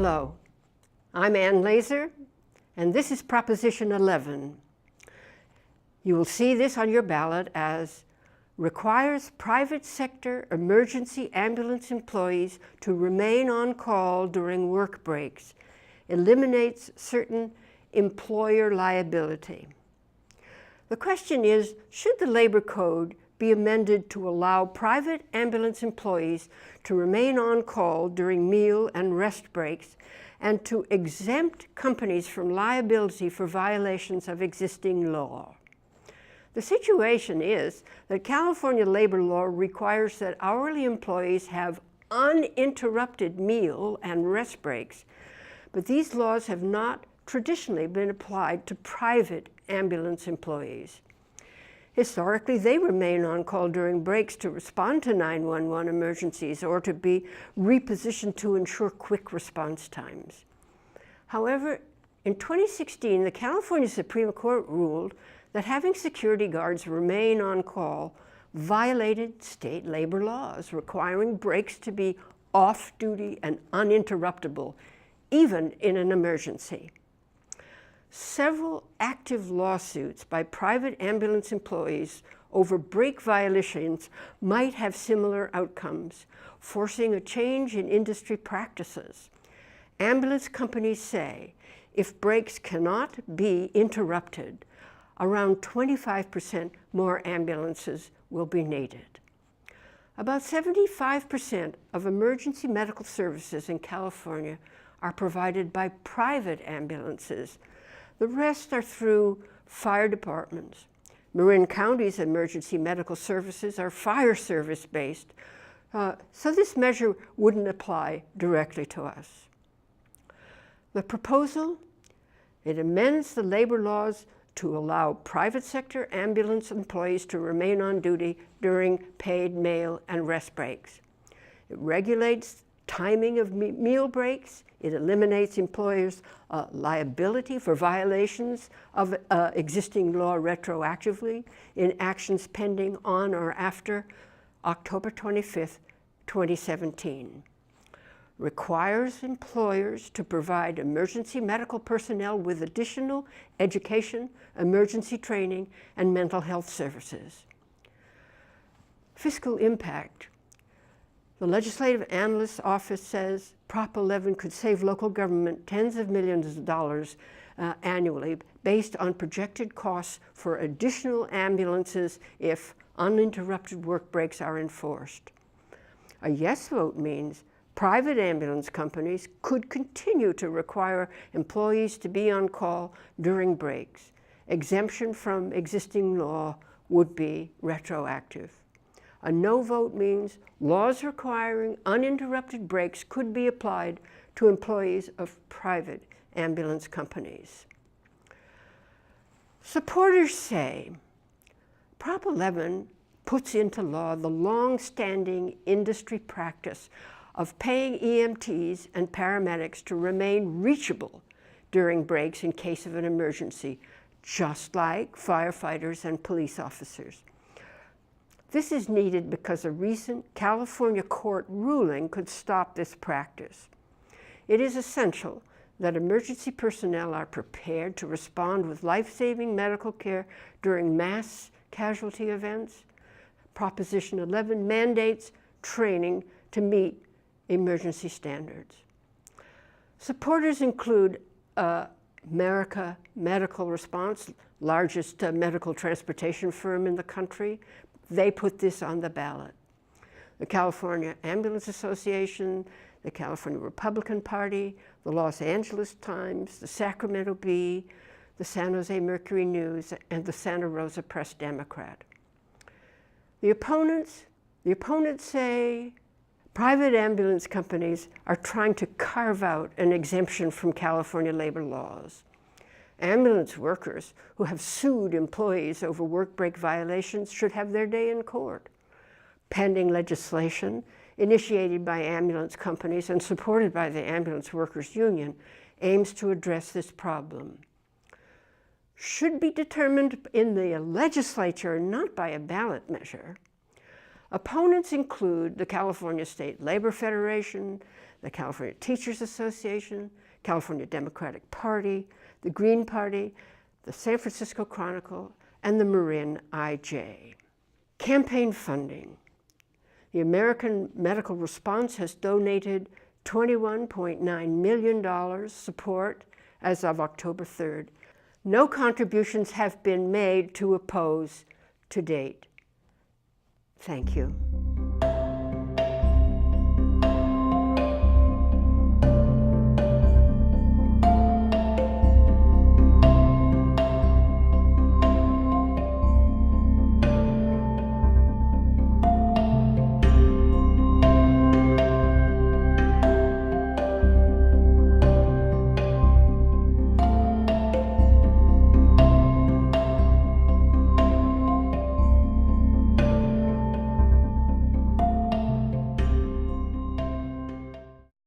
Hello, I'm Ann Laser, and this is Proposition 11. You will see this on your ballot as requires private sector emergency ambulance employees to remain on call during work breaks, eliminates certain employer liability. The question is, should the Labor Code be amended to allow private ambulance employees to remain on call during meal and rest breaks and to exempt companies from liability for violations of existing law? The situation is that California labor law requires that hourly employees have uninterrupted meal and rest breaks, but these laws have not traditionally been applied to private ambulance employees. Historically, they remain on call during breaks to respond to 911 emergencies or to be repositioned to ensure quick response times. However, in 2016, the California Supreme Court ruled that having security guards remain on call violated state labor laws, requiring breaks to be off-duty and uninterruptible, even in an emergency. Several active lawsuits by private ambulance employees over break violations might have similar outcomes, forcing a change in industry practices. Ambulance companies say if breaks cannot be interrupted, around 25% more ambulances will be needed. About 75% of emergency medical services in California are provided by private ambulances. The rest are through fire departments. Marin County's emergency medical services are fire service based, so this measure wouldn't apply directly to us. The proposal, it amends the labor laws to allow private sector ambulance employees to remain on duty during paid meal and rest breaks. It regulates timing of meal breaks. It eliminates employers' liability for violations of existing law retroactively in actions pending on or after October 25th, 2017. Requires employers to provide emergency medical personnel with additional education, emergency training, and mental health services. Fiscal impact. The Legislative Analyst's Office says Prop 11 could save local government tens of millions of dollars annually based on projected costs for additional ambulances if uninterrupted work breaks are enforced. A yes vote means private ambulance companies could continue to require employees to be on call during breaks. Exemption from existing law would be retroactive. A no vote means laws requiring uninterrupted breaks could be applied to employees of private ambulance companies. Supporters say Prop 11 puts into law the long-standing industry practice of paying EMTs and paramedics to remain reachable during breaks in case of an emergency, just like firefighters and police officers. This is needed because a recent California court ruling could stop this practice. It is essential that emergency personnel are prepared to respond with life-saving medical care during mass casualty events. Proposition 11 mandates training to meet emergency standards. Supporters include America Medical Response, largest medical transportation firm in the country. They put this on the ballot. The California Ambulance Association, the California Republican Party, the Los Angeles Times, the Sacramento Bee, the San Jose Mercury News, and the Santa Rosa Press Democrat. The opponents say private ambulance companies are trying to carve out an exemption from California labor laws. Ambulance workers who have sued employees over work break violations should have their day in court. Pending legislation initiated by ambulance companies and supported by the Ambulance Workers Union aims to address this problem. Should be determined in the legislature, not by a ballot measure. Opponents include the California State Labor Federation, the California Teachers Association, California Democratic Party, the Green Party, the San Francisco Chronicle, and the Marin IJ. Campaign funding. The American Medical Response has donated $21.9 million support as of October 3rd. No contributions have been made to oppose to date. Thank you.